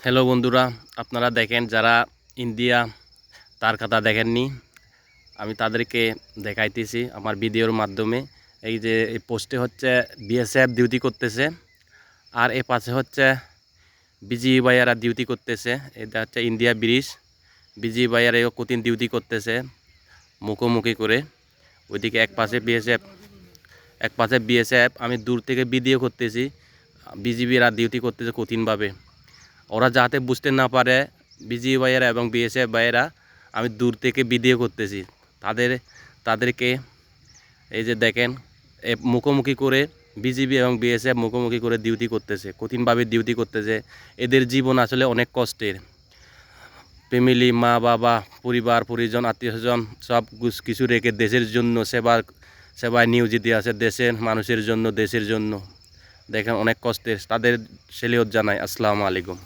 Hello বন্ধুরা, আপনারা দেখেন যারা ইন্ডিয়া তার কথা দেখেননি, আমি তাদেরকে দেখাইতেছি আমার ভিডিওর মাধ্যমে। এই যে এই পোস্টে হচ্ছে বিএসএফ ডিউটি করতেছে, আর এ পাশে হচ্ছে বিজিবি ভাইয়ারা ডিউটি করতেছে। এটা হচ্ছে ইন্ডিয়া ব্রিজ। বিজিবি ভাইয়ারা কঠিন ডিউটি করতেছে মুখোমুখি করে। ওইদিকে এক পাশে বিএসএফ। আমি দূর থেকে ভিডিও করতেছি, বিজিবিরা ডিউটি করতেছে কঠিনভাবে। ওরা যাতে বুঝতে না পারে, বিজিবি ভাইয়েরা এবং বিএসএফ ভাইয়েরা, আমি দূর থেকে ভিডিও করতেছি তাদেরকে। এই যে দেখেন, মুখোমুখি করে বিজিবি এবং বিএসএফ মুখোমুখি করে ডিউটি করতেছে, কঠিনভাবে ডিউটি করতেছে। এদের জীবন আসলে অনেক কষ্টের। ফ্যামিলি, মা বাবা, পরিবার পরিজন, আত্মীয় স্বজন সব কিছু রেখে দেশের জন্য সেবায় নিয়োজিত আছে, দেশের মানুষের জন্য, দেশের জন্য। দেখেন অনেক কষ্টের। তাদের সেলিয়ত জানাই। আসসালামু আলাইকুম।